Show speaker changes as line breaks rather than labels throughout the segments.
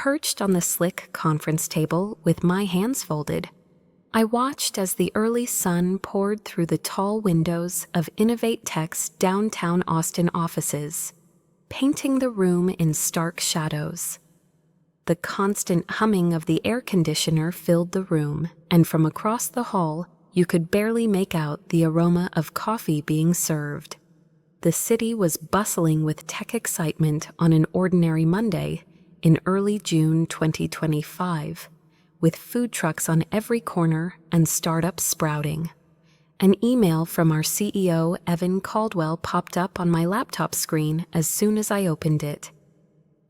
Perched on the slick conference table with my hands folded, I watched as the early sun poured through the tall windows of InnovateTech's downtown Austin offices, painting the room in stark shadows. The constant humming of the air conditioner filled the room, and from across the hall, you could barely make out the aroma of coffee being served. The city was bustling with tech excitement on an ordinary Monday in early June 2025, with food trucks on every corner and startups sprouting. An email from our CEO, Evan Caldwell, popped up on my laptop screen as soon as I opened it.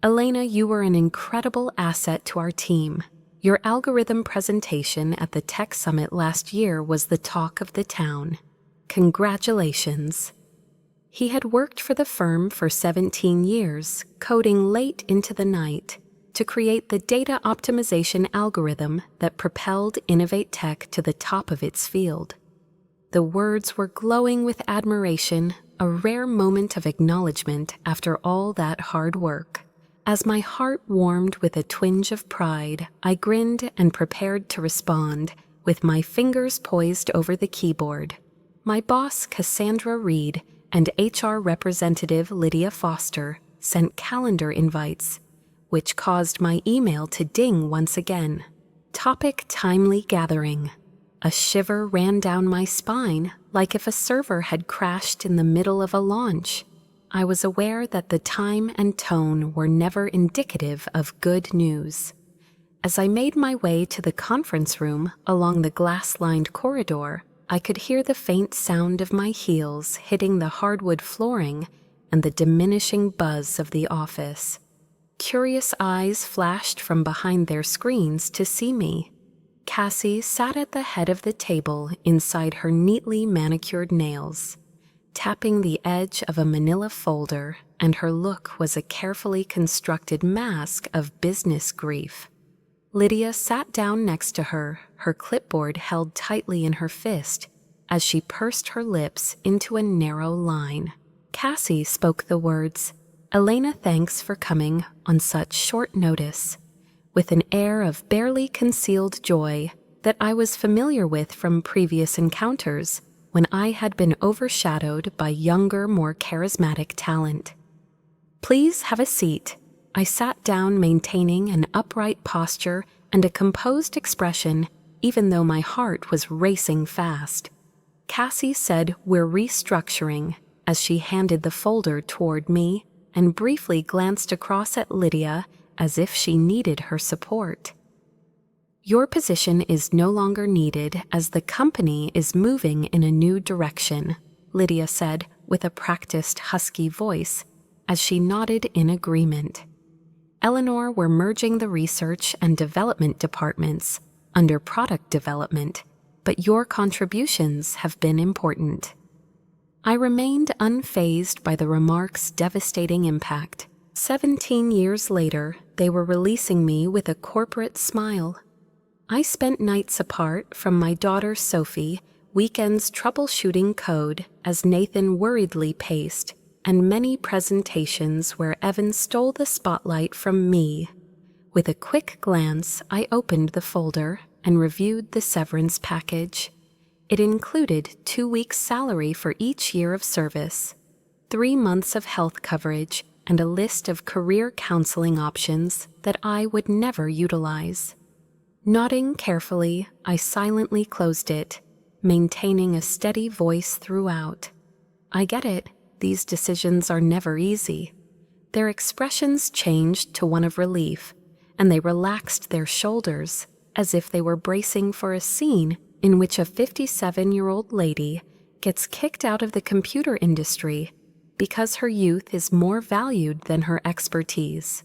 "Elena, you were an incredible asset to our team. Your algorithm presentation at the Tech Summit last year was the talk of the town. Congratulations." He had worked for the firm for 17 years, coding late into the night, to create the data optimization algorithm that propelled InnovateTech to the top of its field. The words were glowing with admiration, a rare moment of acknowledgement after all that hard work. As my heart warmed with a twinge of pride, I grinned and prepared to respond, with my fingers poised over the keyboard. My boss, Cassandra Reed, and HR representative Lydia Foster sent calendar invites, which caused my email to ding once again. Topic: timely gathering. A shiver ran down my spine, like if a server had crashed in the middle of a launch. I was aware that the time and tone were never indicative of good news. As I made my way to the conference room along the glass-lined corridor, I could hear the faint sound of my heels hitting the hardwood flooring and the diminishing buzz of the office. Curious eyes flashed from behind their screens to see me. Cassie sat at the head of the table inside her neatly manicured nails, tapping the edge of a manila folder, and her look was a carefully constructed mask of business grief. Lydia sat down next to her, her clipboard held tightly in her fist, as she pursed her lips into a narrow line. Cassie spoke the words, "Elena, thanks for coming on such short notice," with an air of barely concealed joy that I was familiar with from previous encounters when I had been overshadowed by younger, more charismatic talent. "Please have a seat." I sat down, maintaining an upright posture and a composed expression, even though my heart was racing fast. Cassie said, "We're restructuring," as she handed the folder toward me and briefly glanced across at Lydia as if she needed her support. "Your position is no longer needed as the company is moving in a new direction," Lydia said with a practiced husky voice as she nodded in agreement. "Eleanor, we're merging the research and development departments under product development, but your contributions have been important." I remained unfazed by the remark's devastating impact. 17 years later, they were releasing me with a corporate smile. I spent nights apart from my daughter Sophie, weekends troubleshooting code as Nathan worriedly paced, and many presentations where Evan stole the spotlight from me. With a quick glance, I opened the folder and reviewed the severance package. It included 2 weeks' salary for each year of service, 3 months of health coverage, and a list of career counseling options that I would never utilize. Nodding carefully, I silently closed it, maintaining a steady voice throughout. "I get it. These decisions are never easy." Their expressions changed to one of relief, and they relaxed their shoulders as if they were bracing for a scene in which a 57-year-old lady gets kicked out of the computer industry because her youth is more valued than her expertise.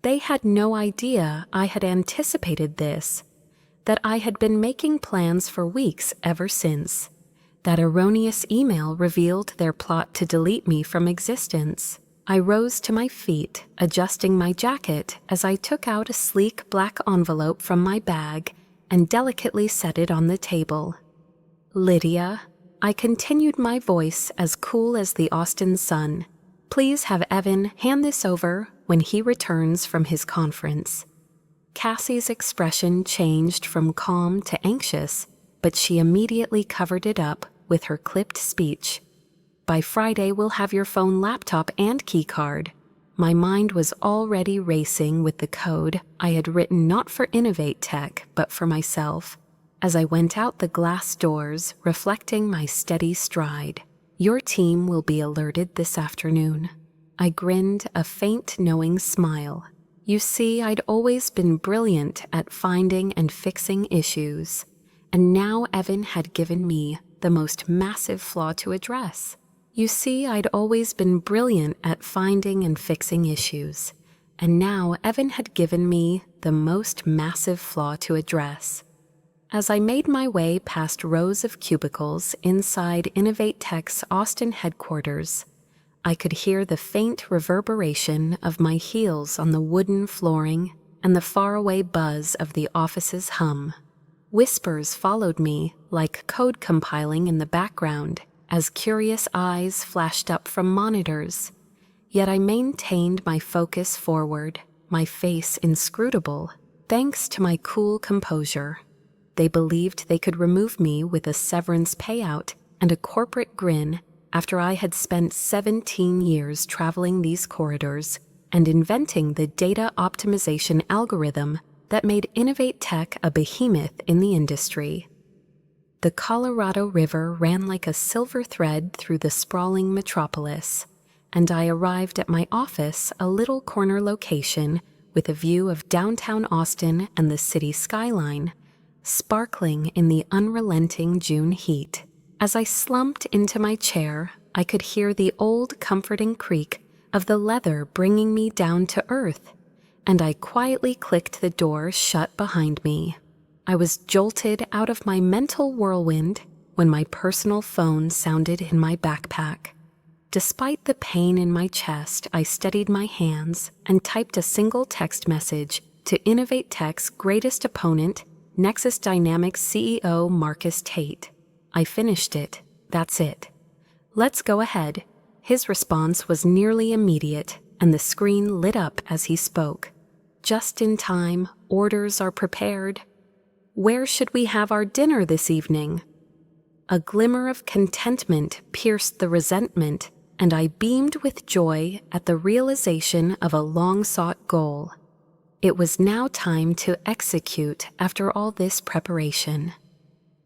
They had no idea I had anticipated this, that I had been making plans for weeks ever since. That erroneous email revealed their plot to delete me from existence. I rose to my feet, adjusting my jacket as I took out a sleek black envelope from my bag and delicately set it on the table. "Lydia," I continued, my voice as cool as the Austin sun, "please have Evan hand this over when he returns from his conference." Cassie's expression changed from calm to anxious, but she immediately covered it up with her clipped speech. By Friday, we'll have your phone, laptop, and keycard. My mind was already racing with the code I had written not for InnovateTech, but for myself, as I went out the glass doors, reflecting my steady stride. Your team will be alerted this afternoon. I grinned a faint, knowing smile. You see, I'd always been brilliant at finding and fixing issues, and now Evan had given me the most massive flaw to address. You see, I'd always been brilliant at finding and fixing issues, and now Evan had given me the most massive flaw to address. As I made my way past rows of cubicles inside InnovateTech's Austin headquarters, I could hear the faint reverberation of my heels on the wooden flooring and the faraway buzz of the office's hum. Whispers followed me like code compiling in the background as curious eyes flashed up from monitors, yet I maintained my focus forward, my face inscrutable, thanks to my cool composure. They believed they could remove me with a severance payout and a corporate grin after I had spent 17 years traveling these corridors and inventing the data optimization algorithm that made InnovateTech a behemoth in the industry. The Colorado River ran like a silver thread through the sprawling metropolis, and I arrived at my office, a little corner location with a view of downtown Austin and the city skyline, sparkling in the unrelenting June heat. As I slumped into my chair, I could hear the old comforting creak of the leather bringing me down to earth, and I quietly clicked the door shut behind me. I was jolted out of my mental whirlwind when my personal phone sounded in my backpack. Despite the pain in my chest, I steadied my hands and typed a single text message to InnovateTech's greatest opponent, Nexus Dynamics CEO Marcus Tate. I finished it. That's it. Let's go ahead. His response was nearly immediate, and the screen lit up as he spoke. Just in time, orders are prepared. Where should we have our dinner this evening? A glimmer of contentment pierced the resentment, and I beamed with joy at the realization of a long-sought goal. It was now time to execute after all this preparation.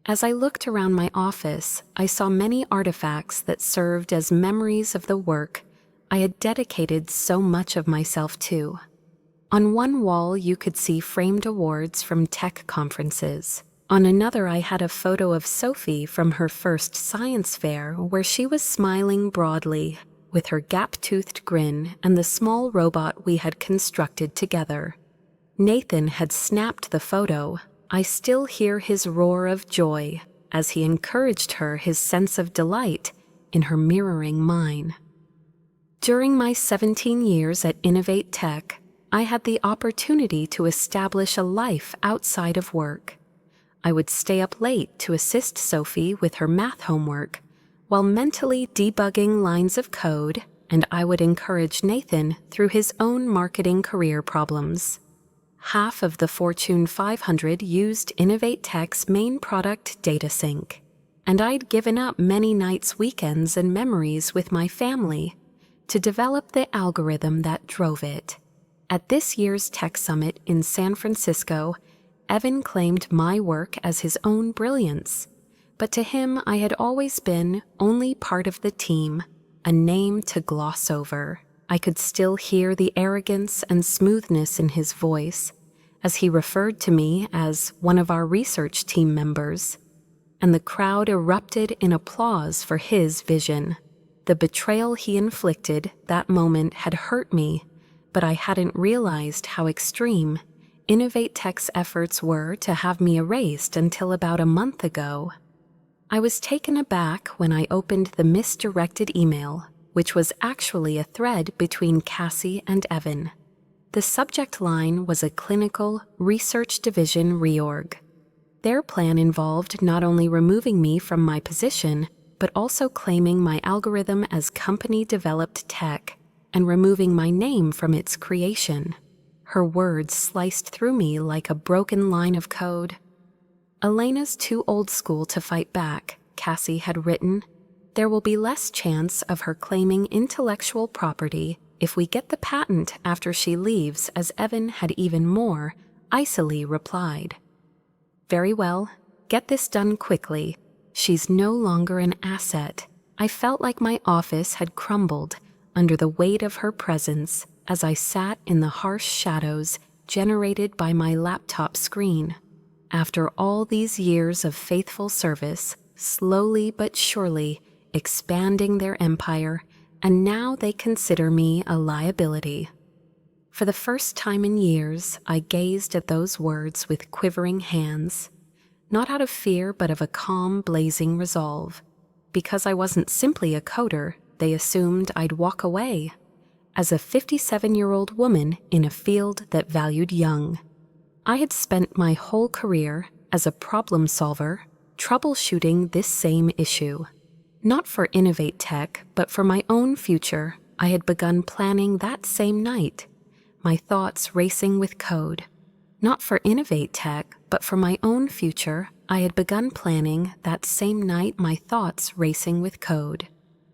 As I looked around my office, I saw many artifacts that served as memories of the work I had dedicated so much of myself to. On one wall, you could see framed awards from tech conferences. On another, I had a photo of Sophie from her first science fair, where she was smiling broadly, with her gap-toothed grin and the small robot we had constructed together. Nathan had snapped the photo. I still hear his roar of joy as he encouraged her, his sense of delight in her mirroring mine. During my 17 years at InnovateTech, I had the opportunity to establish a life outside of work. I would stay up late to assist Sophie with her math homework while mentally debugging lines of code, and I would encourage Nathan through his own marketing career problems. Half of the Fortune 500 used InnovateTech's main product, DataSync, and I'd given up many nights, weekends, and memories with my family to develop the algorithm that drove it. At this year's Tech Summit in San Francisco, Evan claimed my work as his own brilliance, but to him I had always been only part of the team, a name to gloss over. I could still hear the arrogance and smoothness in his voice as he referred to me as one of our research team members, and the crowd erupted in applause for his vision. The betrayal he inflicted that moment had hurt me, but I hadn't realized how extreme InnovateTech's efforts were to have me erased until about a month ago. I was taken aback when I opened the misdirected email, which was actually a thread between Cassie and Evan. The subject line was a clinical research division reorg. Their plan involved not only removing me from my position, but also claiming my algorithm as company-developed tech and removing my name from its creation. her words sliced through me like a broken line of code. "Elena's too old school to fight back," Cassie had written. "There will be less chance of her claiming intellectual property if we get the patent after she leaves," as Evan had even more icily replied. "Very well, get this done quickly. She's no longer an asset." I felt like my office had crumbled under the weight of her presence as I sat in the harsh shadows generated by my laptop screen. After all these years of faithful service, slowly but surely expanding their empire, and now they consider me a liability. For the first time in years, I gazed at those words with quivering hands, not out of fear but of a calm, blazing resolve. Because I wasn't simply a coder, they assumed I'd walk away, as a 57-year-old woman in a field that valued young. I had spent my whole career as a problem solver, troubleshooting this same issue. Not for InnovateTech, but for my own future, I had begun planning that same night, my thoughts racing with code. Not for InnovateTech, but for my own future, I had begun planning that same night, my thoughts racing with code.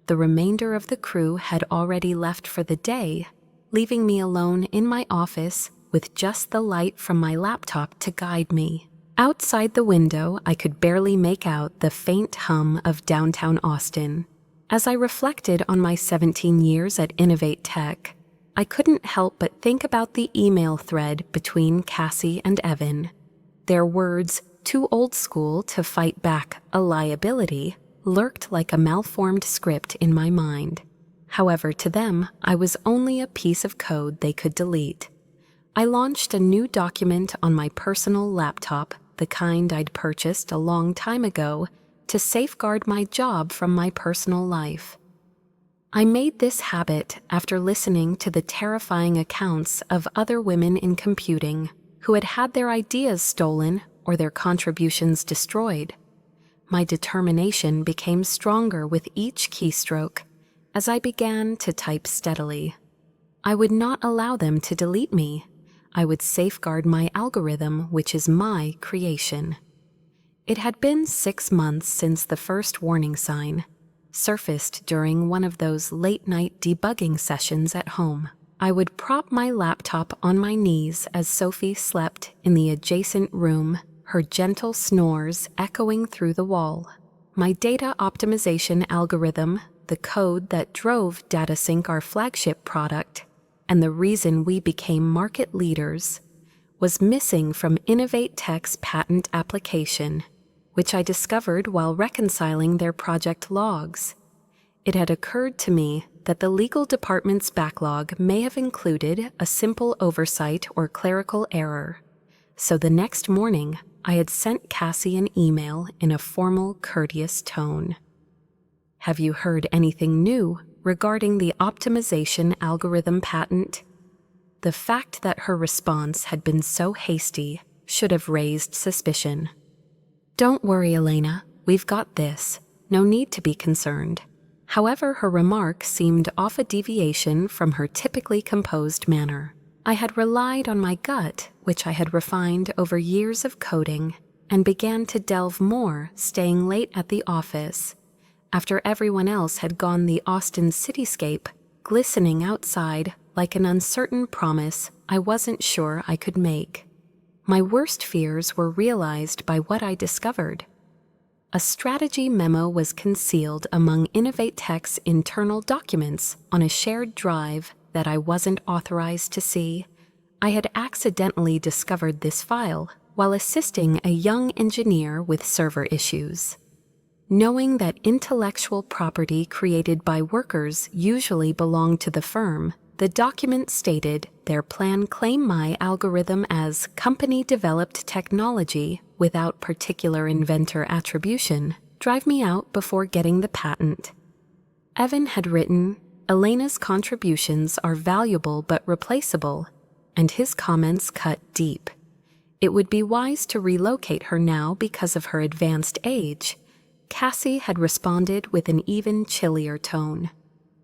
The remainder of the crew had already left for the day, leaving me alone in my office with just the light from my laptop to guide me. Outside the window, I could barely make out the faint hum of downtown Austin. As I reflected on my 17 years at InnovateTech, I couldn't help but think about the email thread between Cassie and Evan. Their words, "too old school to fight back, a liability," lurked like a malformed script in my mind. However, to them, I was only a piece of code they could delete. I launched a new document on my personal laptop, the kind I'd purchased a long time ago, to safeguard my job from my personal life. I made this habit after listening to the terrifying accounts of other women in computing who had had their ideas stolen or their contributions destroyed. My determination became stronger with each keystroke as I began to type steadily. I would not allow them to delete me. I would safeguard my algorithm, which is my creation. It had been 6 months since the first warning sign surfaced during one of those late-night debugging sessions at home. I would prop my laptop on my knees as Sophie slept in the adjacent room, her gentle snores echoing through the wall. My data optimization algorithm, the code that drove DataSync, our flagship product, and the reason we became market leaders, was missing from InnovateTech's patent application, which I discovered while reconciling their project logs. It had occurred to me that the legal department's backlog may have included a simple oversight or clerical error. So the next morning, I had sent Cassie an email in a formal, courteous tone. "Have you heard anything new regarding the optimization algorithm patent?" The fact that her response had been so hasty should have raised suspicion. "Don't worry, Elena, we've got this. No need to be concerned." However, her remark seemed off a deviation from her typically composed manner. I had relied on my gut, which I had refined over years of coding, and began to delve more, staying late at the office. After everyone else had gone, the Austin cityscape, glistening outside like an uncertain promise I wasn't sure I could make. My worst fears were realized by what I discovered. A strategy memo was concealed among InnovateTech's internal documents on a shared drive that I wasn't authorized to see. I had accidentally discovered this file while assisting a young engineer with server issues. Knowing that intellectual property created by workers usually belonged to the firm, the document stated their plan claimed my algorithm as company-developed technology without particular inventor attribution, drive me out before getting the patent. Evan had written, "Elena's contributions are valuable but replaceable," and his comments cut deep. It would be wise to relocate her now because of her advanced age. Cassie had responded with an even chillier tone.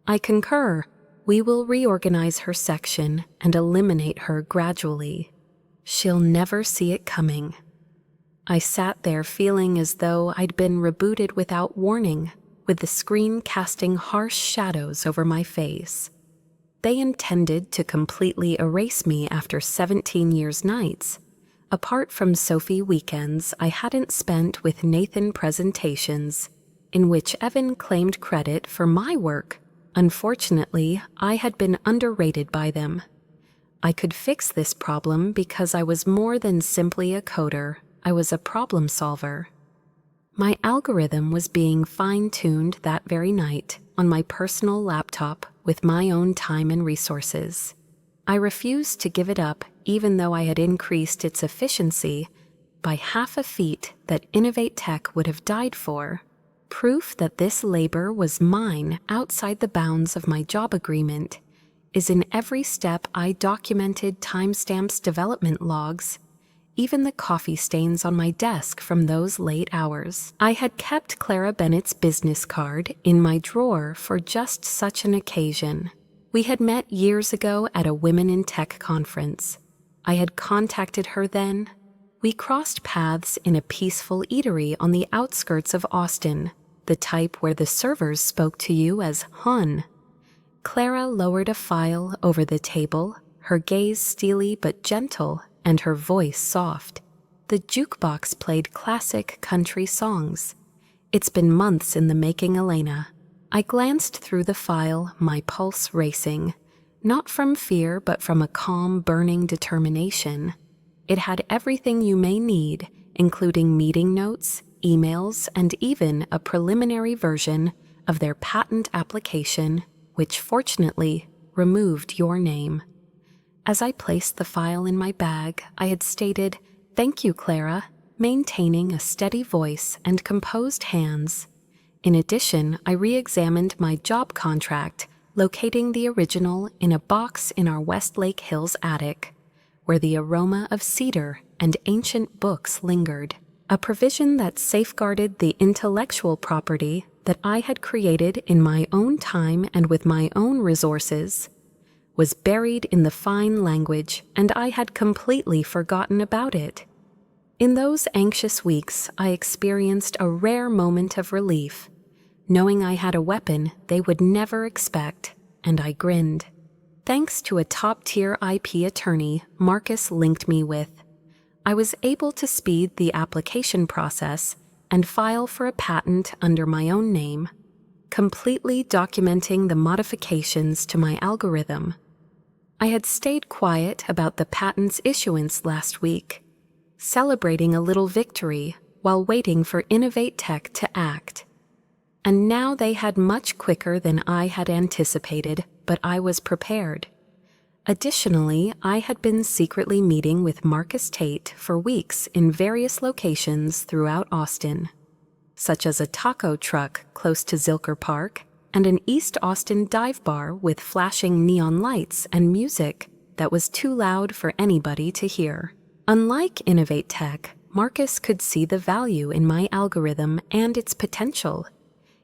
"I concur. We will reorganize her section and eliminate her gradually. She'll never see it coming. I sat there feeling as though I'd been rebooted without warning, with the screen casting harsh shadows over my face. They intended to completely erase me after 17 years' nights. Apart from Sophie weekends I hadn't spent with Nathan presentations, in which Evan claimed credit for my work. Unfortunately, I had been underrated by them. I could fix this problem because I was more than simply a coder. I was a problem solver. My algorithm was being fine-tuned that very night on my personal laptop with my own time and resources. I refused to give it up even though I had increased its efficiency by half a feat that InnovateTech would have died for. Proof that this labor was mine outside the bounds of my job agreement is in every step I documented timestamps, development logs, even the coffee stains on my desk from those late hours. I had kept Clara Bennett's business card in my drawer for just such an occasion. We had met years ago at a Women in Tech conference. I had contacted her then. We crossed paths in a peaceful eatery on the outskirts of Austin, the type where the servers spoke to you as "Hun." Clara lowered a file over the table, her gaze steely but gentle, and her voice soft. The jukebox played classic country songs. It's been months in the making, Elena. I glanced through the file, my pulse racing, not from fear but from a calm, burning determination. It had everything you may need, including meeting notes, emails, and even a preliminary version of their patent application, which fortunately removed your name. As I placed the file in my bag, I had stated, "Thank you, Clara," maintaining a steady voice and composed hands. In addition, I re-examined my job contract, locating the original in a box in our Westlake Hills attic, where the aroma of cedar and ancient books lingered. A provision that safeguarded the intellectual property that I had created in my own time and with my own resources was buried in the fine language, and I had completely forgotten about it. In those anxious weeks, I experienced a rare moment of relief, knowing I had a weapon they would never expect, and I grinned. Thanks to a top-tier IP attorney Marcus linked me with, I was able to speed the application process and file for a patent under my own name, completely documenting the modifications to my algorithm. I had stayed quiet about the patent's issuance last week, celebrating a little victory while waiting for InnovateTech to act. And now they had much quicker than I had anticipated, but I was prepared. Additionally, I had been secretly meeting with Marcus Tate for weeks in various locations throughout Austin, such as a taco truck close to Zilker Park and an East Austin dive bar with flashing neon lights and music that was too loud for anybody to hear. Unlike InnovateTech, Marcus could see the value in my algorithm and its potential.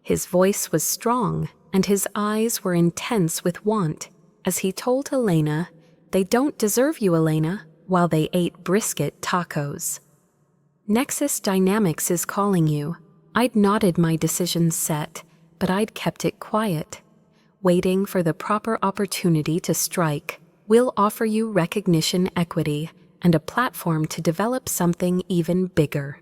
His voice was strong, and his eyes were intense with want, as he told Elena, "They don't deserve you, Elena," while they ate brisket tacos. "Nexus Dynamics is calling you." I'd nodded my decision set, but I'd kept it quiet, waiting for the proper opportunity to strike. "We'll offer you recognition, equity, and a platform to develop something even bigger.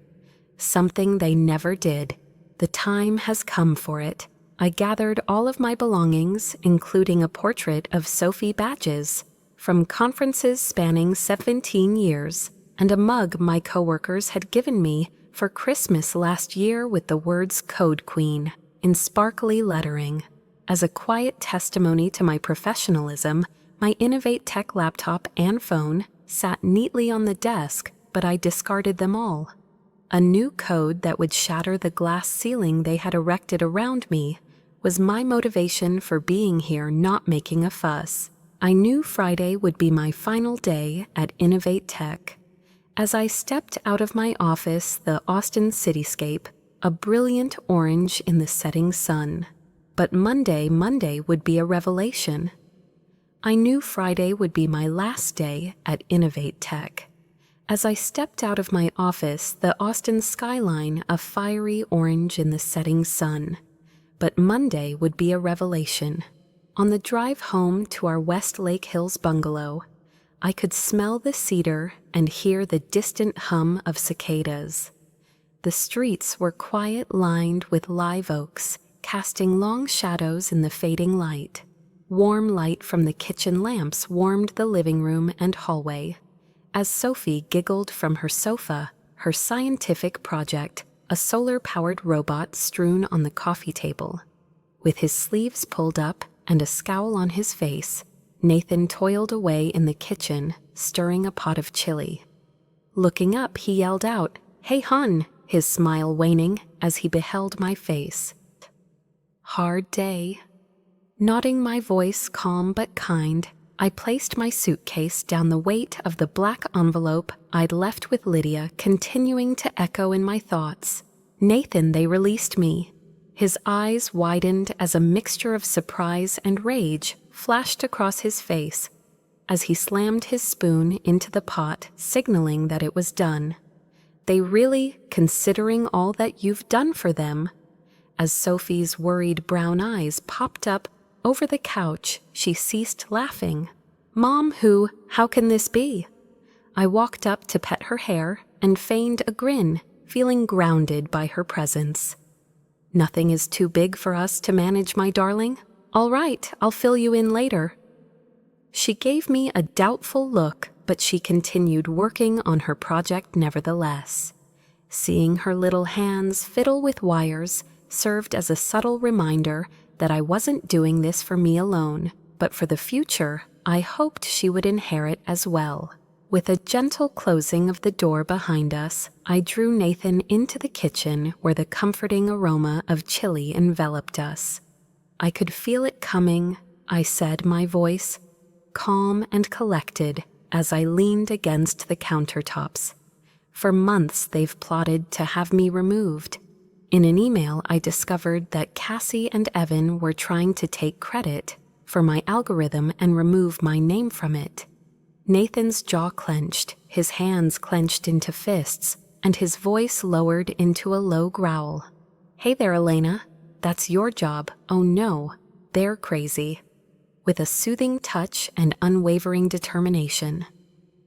Something they never did. The time has come for it." I gathered all of my belongings, including a portrait of Sophie badges from conferences spanning 17 years, and a mug my coworkers had given me for Christmas last year with the words "Code Queen" in sparkly lettering. As a quiet testimony to my professionalism, my InnovateTech laptop and phone sat neatly on the desk, but I discarded them all. A new code that would shatter the glass ceiling they had erected around me was my motivation for being here, not making a fuss. I knew Friday would be my final day at InnovateTech. As I stepped out of my office, the Austin cityscape, a brilliant orange in the setting sun. But Monday would be a revelation. I knew Friday would be my last day at InnovateTech. As I stepped out of my office, the Austin skyline a fiery orange in the setting sun. But Monday would be a revelation. On the drive home to our West Lake Hills bungalow, I could smell the cedar and hear the distant hum of cicadas. The streets were quiet, lined with live oaks, casting long shadows in the fading light. Warm light from the kitchen lamps warmed the living room and hallway. As Sophie giggled from her sofa, her scientific project, a solar-powered robot strewn on the coffee table. With his sleeves pulled up and a scowl on his face, Nathan toiled away in the kitchen, stirring a pot of chili. Looking up, he yelled out, "Hey, hon," his smile waning as he beheld my face. Hard day. Nodding my voice calm but kind, I placed my suitcase down the weight of the black envelope I'd left with Lydia, continuing to echo in my thoughts. "Nathan, they released me." His eyes widened as a mixture of surprise and rage flashed across his face as he slammed his spoon into the pot, signaling that it was done. "They really, considering all that you've done for them?" As Sophie's worried brown eyes popped up over the couch, she ceased laughing. "Mom, how can this be?" I walked up to pet her hair and feigned a grin, feeling grounded by her presence. "Nothing is too big for us to manage, my darling. All right, I'll fill you in later." She gave me a doubtful look, but she continued working on her project nevertheless. Seeing her little hands fiddle with wires served as a subtle reminder that I wasn't doing this for me alone, but for the future I hoped she would inherit as well. With a gentle closing of the door behind us, I drew Nathan into the kitchen where the comforting aroma of chili enveloped us. "I could feel it coming," I said, my voice calm and collected as I leaned against the countertops. "For months they've plotted to have me removed. In an email, I discovered that Cassie and Evan were trying to take credit for my algorithm and remove my name from it." Nathan's jaw clenched, his hands clenched into fists, and his voice lowered into a low growl. "Hey there, Elena. That's your job. Oh no, they're crazy." With a soothing touch and unwavering determination,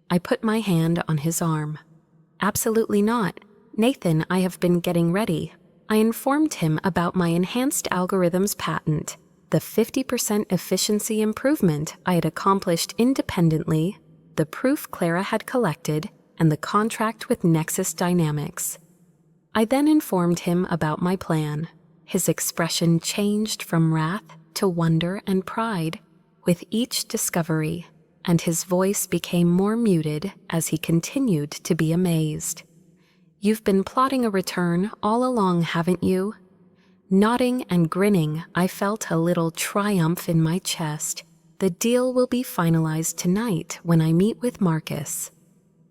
I put my hand on his arm. "Absolutely not. Nathan, I have been getting ready." I informed him about my enhanced algorithms patent, the 50% efficiency improvement I had accomplished independently, the proof Clara had collected, and the contract with Nexus Dynamics. I then informed him about my plan. His expression changed from wrath to wonder and pride with each discovery, and his voice became more muted as he continued to be amazed. "You've been plotting a return all along, haven't you?" Nodding and grinning, I felt a little triumph in my chest. The deal will be finalized tonight when I meet with Marcus.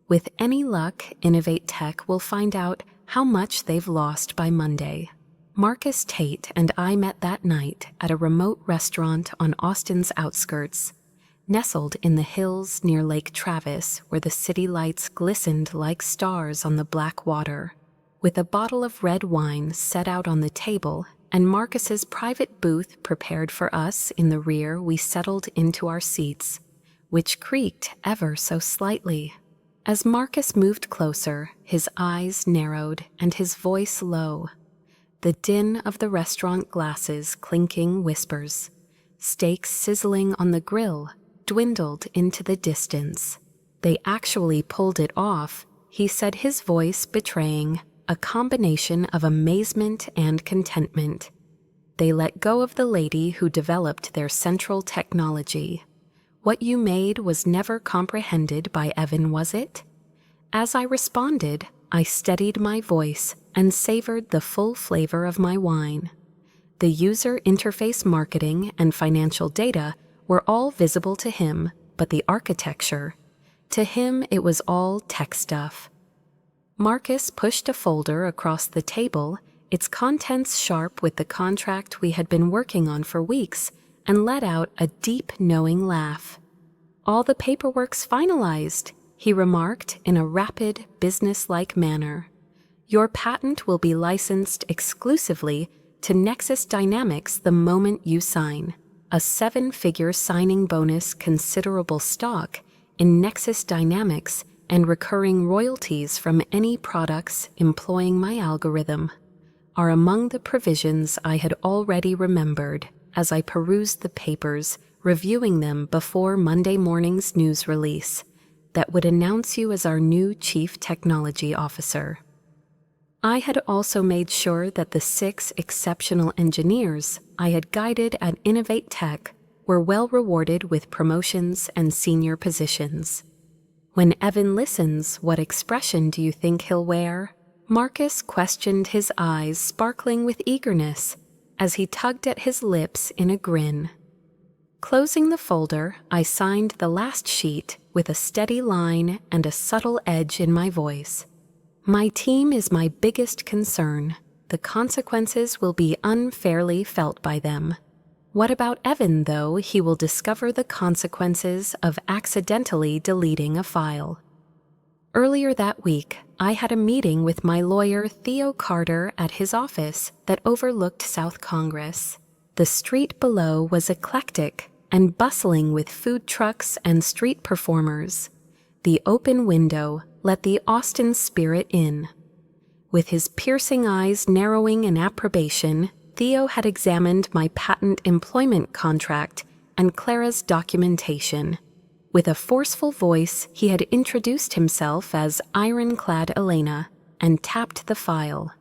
With any luck, InnovateTech will find out how much they've lost by Monday. Marcus Tate and I met that night at a remote restaurant on Austin's outskirts, nestled in the hills near Lake Travis, where the city lights glistened like stars on the black water. With a bottle of red wine set out on the table and Marcus's private booth prepared for us in the rear, we settled into our seats, which creaked ever so slightly. As Marcus moved closer, his eyes narrowed and his voice low. The din of the restaurant glasses clinking whispers, steaks sizzling on the grill, dwindled into the distance. "They actually pulled it off," he said, his voice betraying a combination of amazement and contentment. "They let go of the lady who developed their central technology. What you made was never comprehended by Evan, was it?" As I responded, I steadied my voice and savored the full flavor of my wine. The user interface marketing and financial data were all visible to him, but the architecture, to him it was all tech stuff. Marcus pushed a folder across the table, its contents sharp with the contract we had been working on for weeks, and let out a deep, knowing laugh. "All the paperwork's finalized," he remarked in a rapid, business-like manner. "Your patent will be licensed exclusively to Nexus Dynamics the moment you sign. A 7-figure signing bonus, considerable stock in Nexus Dynamics, and recurring royalties from any products employing my algorithm are among the provisions I had already remembered as I perused the papers, reviewing them before Monday morning's news release that would announce you as our new Chief Technology Officer. I had also made sure that the 6 exceptional engineers I had guided at InnovateTech were well rewarded with promotions and senior positions. "When Evan listens, what expression do you think he'll wear?" Marcus questioned, his eyes sparkling with eagerness as he tugged at his lips in a grin. Closing the folder, I signed the last sheet with a steady line and a subtle edge in my voice. "My team is my biggest concern. The consequences will be unfairly felt by them. What about Evan, though? He will discover the consequences of accidentally deleting a file." Earlier that week, I had a meeting with my lawyer Theo Carter at his office that overlooked South Congress. The street below was eclectic and bustling with food trucks and street performers. The open window let the Austin spirit in. With his piercing eyes narrowing in approbation, Theo had examined my patent employment contract and Clara's documentation. With a forceful voice, he had introduced himself as Ironclad Elena and tapped the file.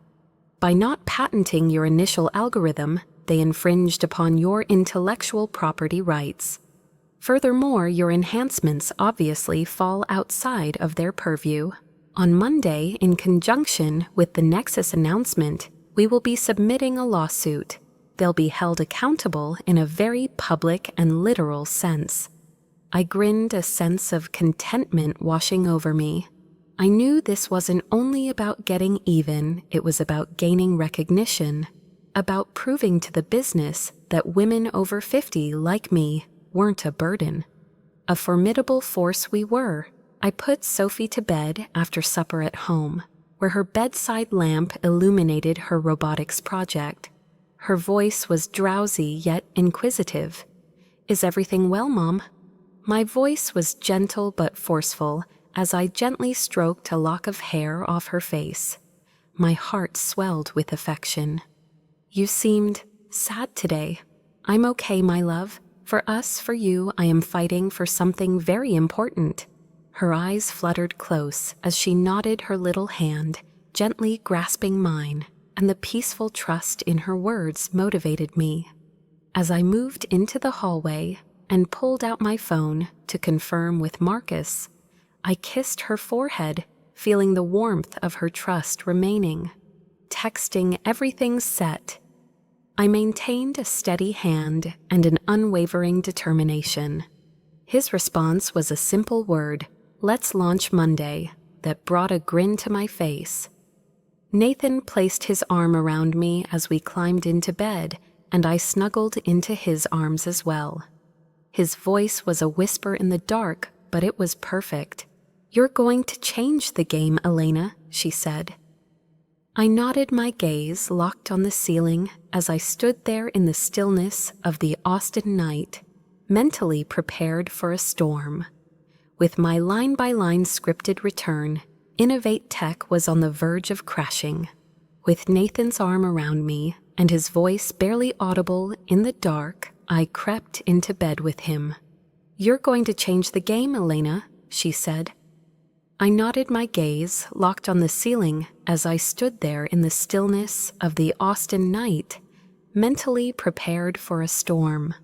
"By not patenting your initial algorithm, they infringed upon your intellectual property rights. Furthermore, your enhancements obviously fall outside of their purview. On Monday, in conjunction with the Nexus announcement, we will be submitting a lawsuit. They'll be held accountable in a very public and literal sense." I grinned, a sense of contentment washing over me. I knew this wasn't only about getting even, it was about gaining recognition, about proving to the business that women over 50 like me weren't a burden. A formidable force we were. I put Sophie to bed after supper at home, where her bedside lamp illuminated her robotics project. Her voice was drowsy yet inquisitive. "Is everything well, Mom?" My voice was gentle but forceful as I gently stroked a lock of hair off her face. My heart swelled with affection. "You seemed sad today." "I'm okay, my love. For us, for you, I am fighting for something very important." Her eyes fluttered close as she nodded her little hand, gently grasping mine, and the peaceful trust in her words motivated me. As I moved into the hallway and pulled out my phone to confirm with Marcus, I kissed her forehead, feeling the warmth of her trust remaining. Texting, "Everything's set." I maintained a steady hand and an unwavering determination. His response was a simple word, "Let's launch Monday," that brought a grin to my face. Nathan placed his arm around me as we climbed into bed, and I snuggled into his arms as well. His voice was a whisper in the dark, but it was perfect. "You're going to change the game, Elena," she said. I nodded, my gaze locked on the ceiling as I stood there in the stillness of the Austin night, mentally prepared for a storm. With my line-by-line scripted return, InnovateTech was on the verge of crashing. With Nathan's arm around me and his voice barely audible in the dark, I crept into bed with him. "You're going to change the game, Elena," she said. I nodded, my gaze locked on the ceiling as I stood there in the stillness of the Austin night, mentally prepared for a storm.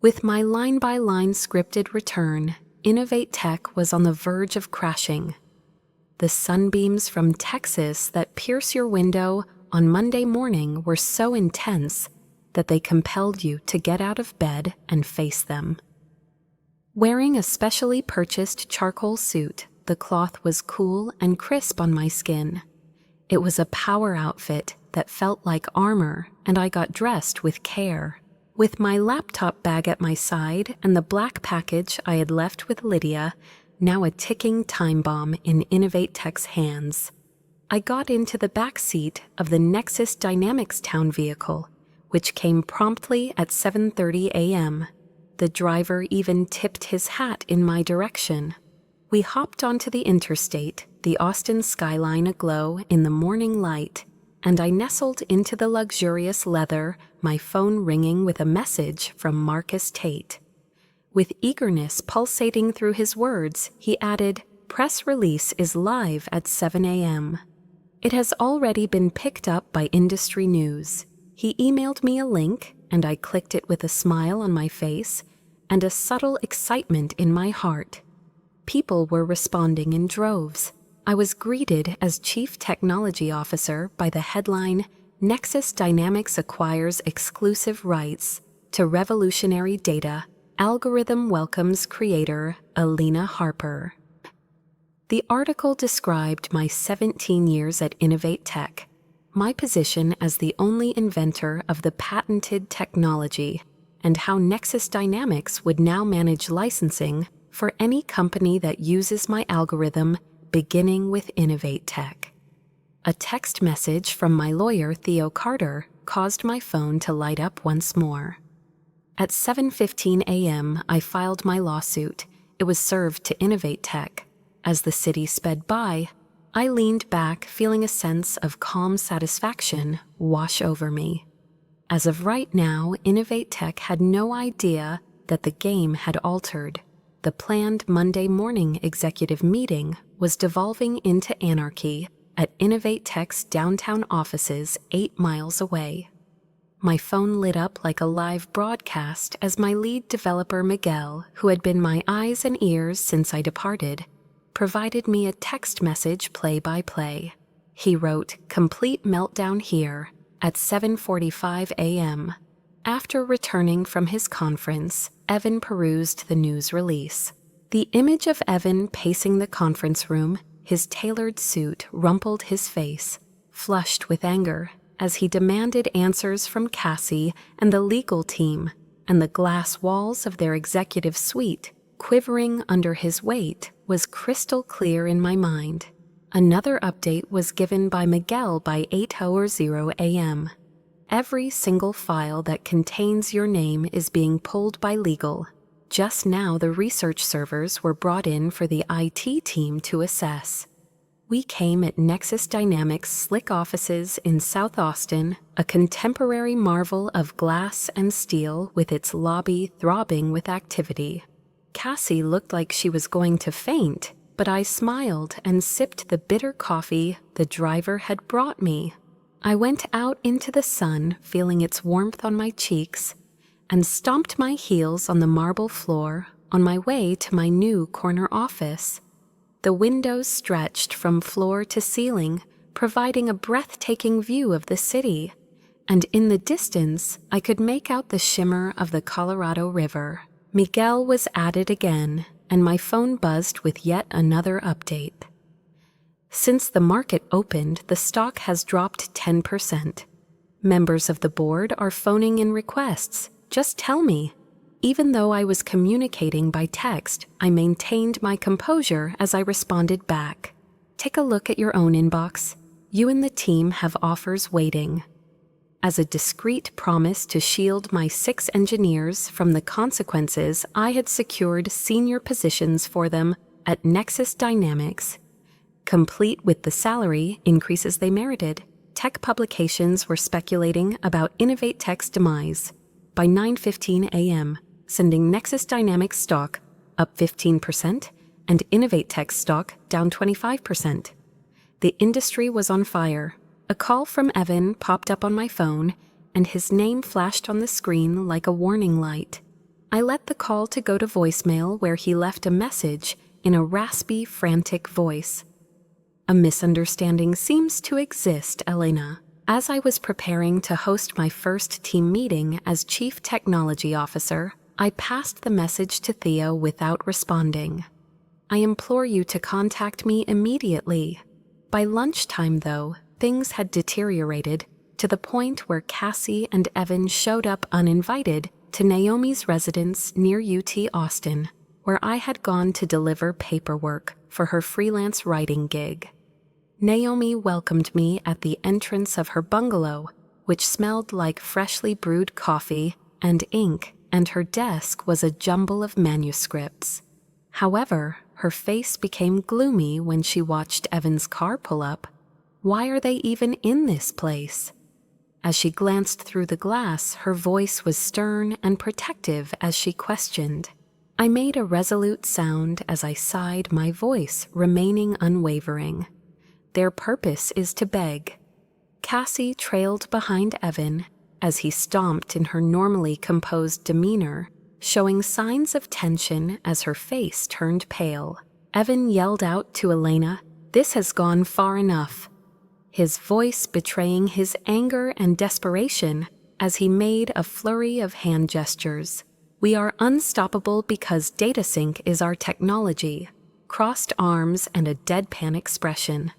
With my line-by-line scripted return, InnovateTech was on the verge of crashing. The sunbeams from Texas that pierce your window on Monday morning were so intense that they compelled you to get out of bed and face them. Wearing a specially purchased charcoal suit, the cloth was cool and crisp on my skin. It was a power outfit that felt like armor, and I got dressed with care. With my laptop bag at my side and the black package I had left with Lydia, now a ticking time bomb in InnovateTech's hands, I got into the back seat of the Nexus Dynamics Town vehicle, which came promptly at 7:30 a.m. The driver even tipped his hat in my direction. We hopped onto the interstate, the Austin skyline aglow in the morning light, and I nestled into the luxurious leather, my phone ringing with a message from Marcus Tate. With eagerness pulsating through his words, he added, "Press release is live at 7 a.m. It has already been picked up by industry news." He emailed me a link, and I clicked it with a smile on my face and a subtle excitement in my heart. People were responding in droves. I was greeted as Chief Technology Officer by the headline, "Nexus Dynamics Acquires Exclusive Rights to Revolutionary Data. Algorithm Welcomes Creator Alina Harper." The article described my 17 years at InnovateTech, my position as the only inventor of the patented technology, and how Nexus Dynamics would now manage licensing for any company that uses my algorithm, beginning with InnovateTech. A text message from my lawyer, Theo Carter, caused my phone to light up once more. At 7:15 a.m., I filed my lawsuit. It was served to InnovateTech. As the city sped by, I leaned back, feeling a sense of calm satisfaction wash over me. As of right now, InnovateTech had no idea that the game had altered. The planned Monday morning executive meeting was devolving into anarchy at InnovateTech's downtown offices 8 miles away. My phone lit up like a live broadcast as my lead developer Miguel, who had been my eyes and ears since I departed, provided me a text message play-by-play. He wrote, "Complete meltdown here," at 7:45 a.m. After returning from his conference, Evan perused the news release. The image of Evan pacing the conference room, his tailored suit rumpled his face, flushed with anger, as he demanded answers from Cassie and the legal team, and the glass walls of their executive suite, quivering under his weight, was crystal clear in my mind. Another update was given by Miguel by 8:00 a.m. Every single file that contains your name is being pulled by legal. Just now, the research servers were brought in for the IT team to assess. We came at Nexus Dynamics' slick offices in South Austin, a contemporary marvel of glass and steel with its lobby throbbing with activity. Cassie looked like she was going to faint, but I smiled and sipped the bitter coffee the driver had brought me. I went out into the sun, feeling its warmth on my cheeks, and stomped my heels on the marble floor on my way to my new corner office. The windows stretched from floor to ceiling, providing a breathtaking view of the city, and in the distance I could make out the shimmer of the Colorado River. Miguel was added again, and my phone buzzed with yet another update. Since the market opened, the stock has dropped 10%. Members of the board are phoning in requests. Just tell me. Even though I was communicating by text, I maintained my composure as I responded back. Take a look at your own inbox. You and the team have offers waiting. As a discreet promise to shield my 6 engineers from the consequences, I had secured senior positions for them at Nexus Dynamics, complete with the salary increases they merited. Tech publications were speculating about InnovateTech's demise. By 9:15 a.m., sending Nexus Dynamics stock up 15% and InnovateTech stock down 25%. The industry was on fire. A call from Evan popped up on my phone, and his name flashed on the screen like a warning light. I let the call to go to voicemail, where he left a message in a raspy, frantic voice. "A misunderstanding seems to exist, Elena. As I was preparing to host my first team meeting as Chief Technology Officer, I passed the message to Theo without responding. I implore you to contact me immediately." By lunchtime, though, things had deteriorated to the point where Cassie and Evan showed up uninvited to Naomi's residence near UT Austin, where I had gone to deliver paperwork for her freelance writing gig. Naomi welcomed me at the entrance of her bungalow, which smelled like freshly brewed coffee and ink, and her desk was a jumble of manuscripts. However, her face became gloomy when she watched Evan's car pull up. Why are they even in this place? As she glanced through the glass, her voice was stern and protective as she questioned. I made a resolute sound as I sighed, my voice remaining unwavering. Their purpose is to beg. Cassie trailed behind Evan as he stomped in her normally composed demeanor, showing signs of tension as her face turned pale. Evan yelled out to Elena, "This has gone far enough," his voice betraying his anger and desperation as he made a flurry of hand gestures. "We are unstoppable because DataSync is our technology," crossed arms and a deadpan expression.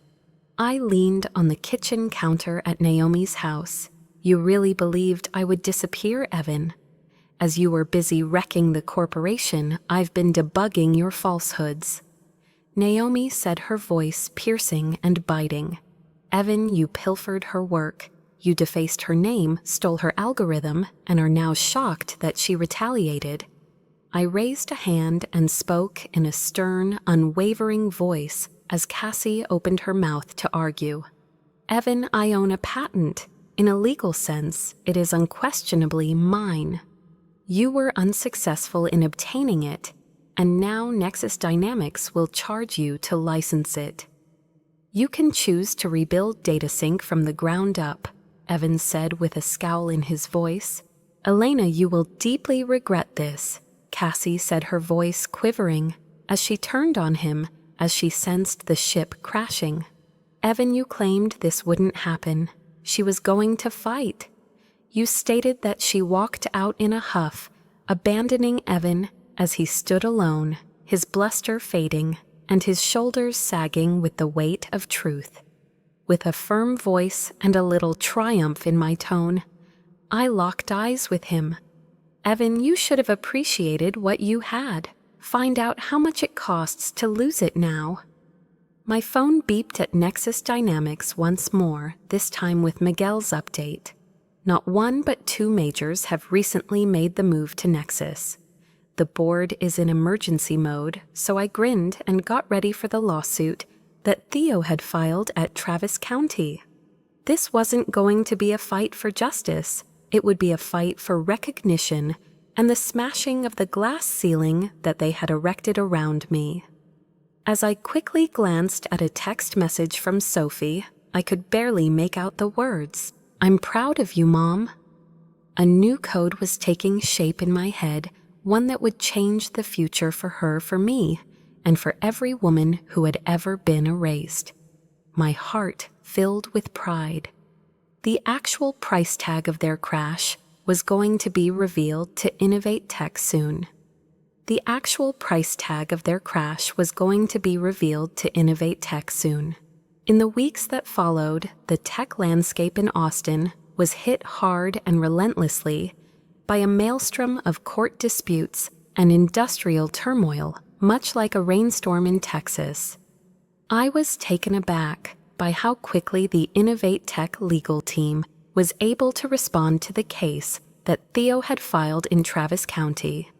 I leaned on the kitchen counter at Naomi's house. "You really believed I would disappear, Evan? As you were busy wrecking the corporation, I've been debugging your falsehoods." Naomi said, her voice piercing and biting. "Evan, you pilfered her work. You defaced her name, stole her algorithm, and are now shocked that she retaliated." I raised a hand and spoke in a stern, unwavering voice as Cassie opened her mouth to argue. "Evan, I own a patent. In a legal sense, it is unquestionably mine. You were unsuccessful in obtaining it, and now Nexus Dynamics will charge you to license it. You can choose to rebuild DataSync from the ground up," Evan said with a scowl in his voice. "Elena, you will deeply regret this," Cassie said, her voice quivering as she turned on him as she sensed the ship crashing. "Evan, you claimed this wouldn't happen. She was going to fight. You stated that she walked out in a huff, abandoning Evan as he stood alone, his bluster fading and his shoulders sagging with the weight of truth." With a firm voice and a little triumph in my tone, I locked eyes with him. "Evan, you should have appreciated what you had. Find out how much it costs to lose it now." My phone beeped at Nexus Dynamics once more, this time with Miguel's update. Not one but two majors have recently made the move to Nexus. The board is in emergency mode, so I grinned and got ready for the lawsuit that Theo had filed at Travis County. This wasn't going to be a fight for justice. It would be a fight for recognition and the smashing of the glass ceiling that they had erected around me. As I quickly glanced at a text message from Sophie, I could barely make out the words. "I'm proud of you, Mom." A new code was taking shape in my head, one that would change the future for her, for me, and for every woman who had ever been erased. My heart filled with pride. The actual price tag of their crash was going to be revealed to InnovateTech soon. The actual price tag of their crash was going to be revealed to InnovateTech soon. In the weeks that followed, the tech landscape in Austin was hit hard and relentlessly by a maelstrom of court disputes and industrial turmoil, much like a rainstorm in Texas. I was taken aback by how quickly the InnovateTech legal team was able to respond to the case that Theo had filed in Travis County.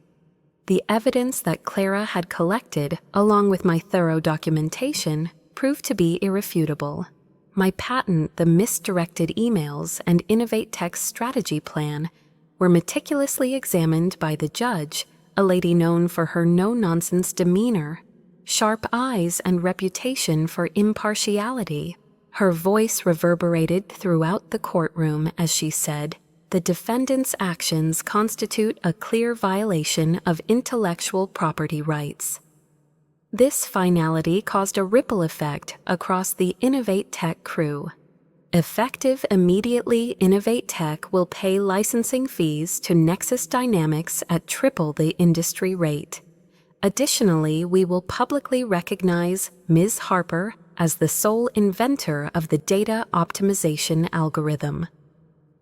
The evidence that Clara had collected, along with my thorough documentation, proved to be irrefutable. My patent, the misdirected emails, and InnovateTech's strategy plan were meticulously examined by the judge, a lady known for her no-nonsense demeanor, sharp eyes, and reputation for impartiality. Her voice reverberated throughout the courtroom as she said, "The defendant's actions constitute a clear violation of intellectual property rights." This finality caused a ripple effect across the InnovateTech crew. Effective immediately, InnovateTech will pay licensing fees to Nexus Dynamics at triple the industry rate. Additionally, we will publicly recognize Ms. Harper as the sole inventor of the data optimization algorithm.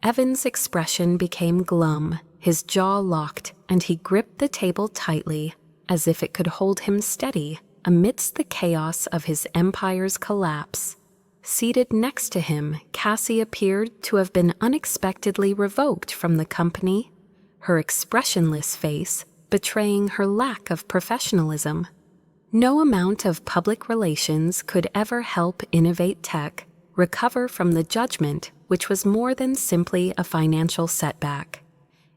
Evan's expression became glum, his jaw locked, and he gripped the table tightly, as if it could hold him steady amidst the chaos of his empire's collapse. Seated next to him, Cassie appeared to have been unexpectedly revoked from the company, her expressionless face betraying her lack of professionalism. No amount of public relations could ever help InnovateTech recover from the judgment, which was more than simply a financial setback.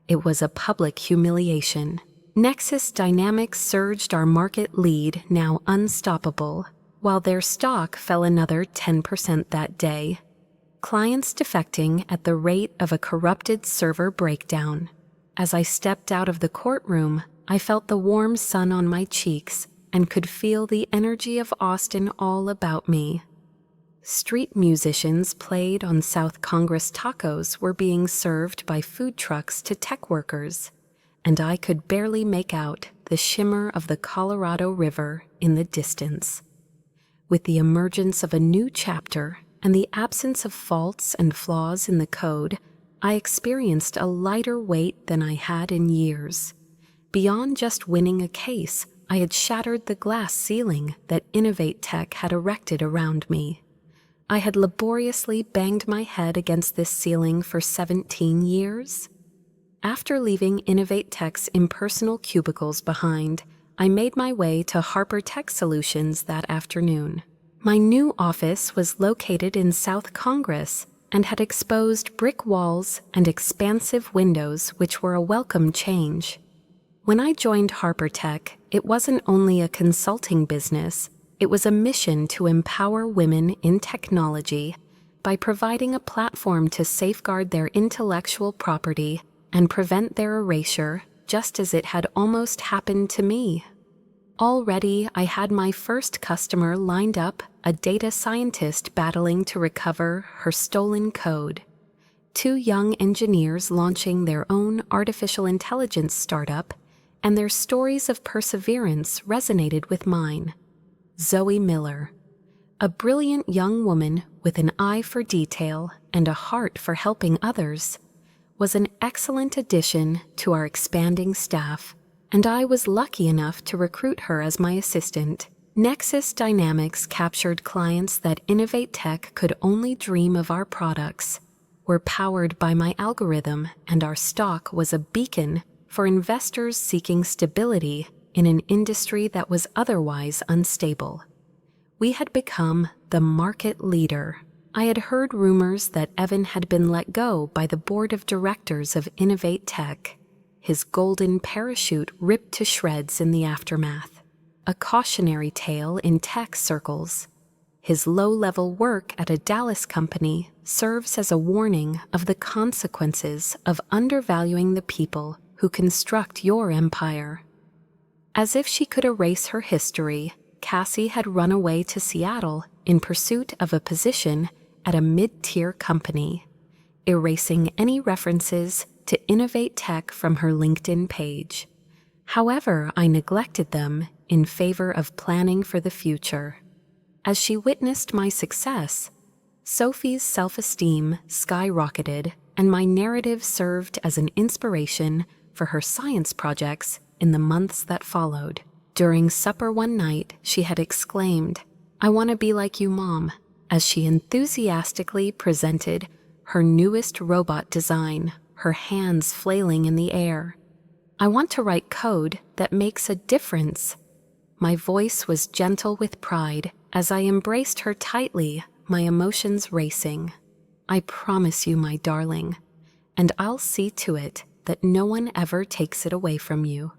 It was a public humiliation. Nexus Dynamics surged our market lead, now unstoppable, while their stock fell another 10% that day, clients defecting at the rate of a corrupted server breakdown. As I stepped out of the courtroom, I felt the warm sun on my cheeks and could feel the energy of Austin all about me. Street musicians played on South Congress. Tacos were being served by food trucks to tech workers, and I could barely make out the shimmer of the Colorado River in the distance. With the emergence of a new chapter and the absence of faults and flaws in the code, I experienced a lighter weight than I had in years. Beyond just winning a case, I had shattered the glass ceiling that InnovateTech had erected around me. I had laboriously banged my head against this ceiling for 17 years. After leaving InnovateTech's impersonal cubicles behind, I made my way to Harper Tech Solutions that afternoon. My new office was located in South Congress and had exposed brick walls and expansive windows, which were a welcome change. When I joined Harper Tech, it wasn't only a consulting business, it was a mission to empower women in technology by providing a platform to safeguard their intellectual property and prevent their erasure, just as it had almost happened to me. Already, I had my first customer lined up, a data scientist battling to recover her stolen code, 2 young engineers launching their own artificial intelligence startup, and their stories of perseverance resonated with mine. Zoe Miller, a brilliant young woman with an eye for detail and a heart for helping others, was an excellent addition to our expanding staff, and I was lucky enough to recruit her as my assistant. Nexus Dynamics captured clients that InnovateTech could only dream of. Our products were powered by my algorithm, and our stock was a beacon for investors seeking stability in an industry that was otherwise unstable. We had become the market leader. I had heard rumors that Evan had been let go by the board of directors of InnovateTech, his golden parachute ripped to shreds in the aftermath, a cautionary tale in tech circles. His low-level work at a Dallas company serves as a warning of the consequences of undervaluing the people who construct your empire. As if she could erase her history, Cassie had run away to Seattle in pursuit of a position at a mid-tier company, erasing any references to InnovateTech from her LinkedIn page. However, I neglected them in favor of planning for the future. As she witnessed my success, Sophie's self-esteem skyrocketed, and my narrative served as an inspiration for her science projects in the months that followed. During supper one night, she had exclaimed, "I want to be like you, Mom," as she enthusiastically presented her newest robot design, her hands flailing in the air. "I want to write code that makes a difference." My voice was gentle with pride as I embraced her tightly, my emotions racing. "I promise you, my darling, and I'll see to it that no one ever takes it away from you."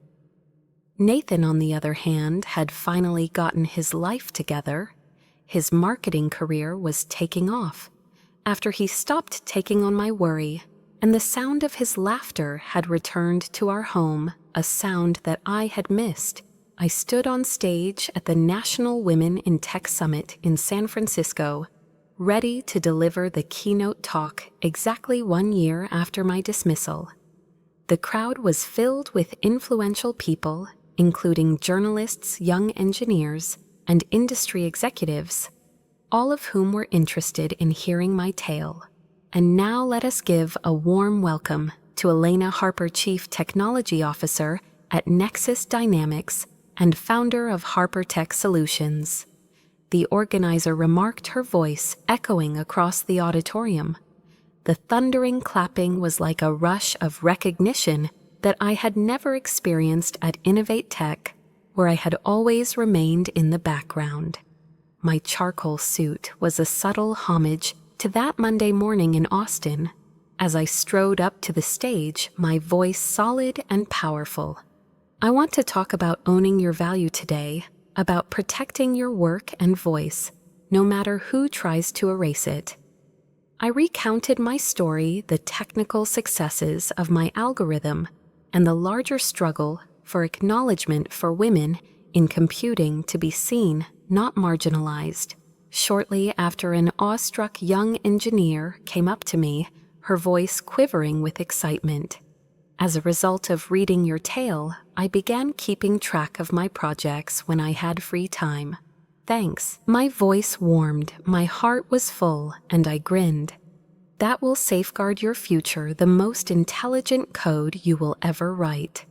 Nathan, on the other hand, had finally gotten his life together. His marketing career was taking off after he stopped taking on my worry, and the sound of his laughter had returned to our home, a sound that I had missed. I stood on stage at the National Women in Tech Summit in San Francisco, ready to deliver the keynote talk exactly 1 year after my dismissal. The crowd was filled with influential people, including journalists, young engineers, and industry executives, all of whom were interested in hearing my tale. And now let us give a warm welcome to Elena Harper, Chief Technology Officer at Nexus Dynamics and founder of Harper Tech Solutions. The organizer remarked, her voice echoing across the auditorium. The thundering clapping was like a rush of recognition that I had never experienced at InnovateTech, where I had always remained in the background. My charcoal suit was a subtle homage to that Monday morning in Austin. As I strode up to the stage, my voice solid and powerful. I want to talk about owning your value today, about protecting your work and voice, no matter who tries to erase it. I recounted my story, the technical successes of my algorithm, and the larger struggle for acknowledgement for women in computing to be seen, not marginalized. Shortly after, an awestruck young engineer came up to me, her voice quivering with excitement. As a result of reading your tale, I began keeping track of my projects when I had free time. Thanks. My voice warmed, my heart was full, and I grinned. That will safeguard your future, the most intelligent code you will ever write.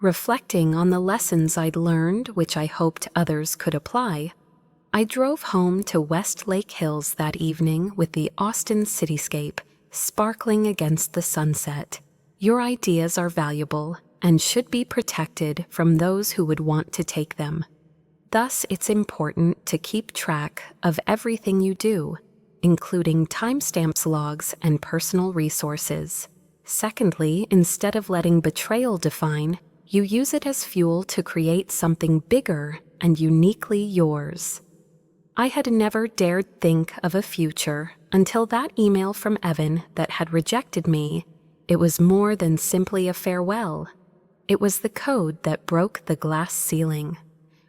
Reflecting on the lessons I'd learned, which I hoped others could apply, I drove home to Westlake Hills that evening with the Austin cityscape sparkling against the sunset. Your ideas are valuable and should be protected from those who would want to take them. Thus, it's important to keep track of everything you do, including timestamps, logs, and personal resources. Secondly, instead of letting betrayal define, you use it as fuel to create something bigger and uniquely yours. I had never dared think of a future until that email from Evan that had rejected me. It was more than simply a farewell. It was the code that broke the glass ceiling.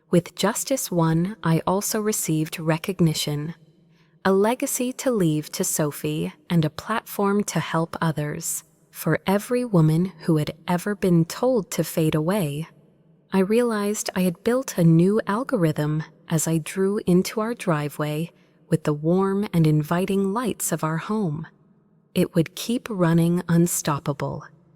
With Justice won, I also received recognition. A legacy to leave to Sophie and a platform to help others. For every woman who had ever been told to fade away, I realized I had built a new algorithm as I drew into our driveway with the warm and inviting lights of our home. It would keep running unstoppable,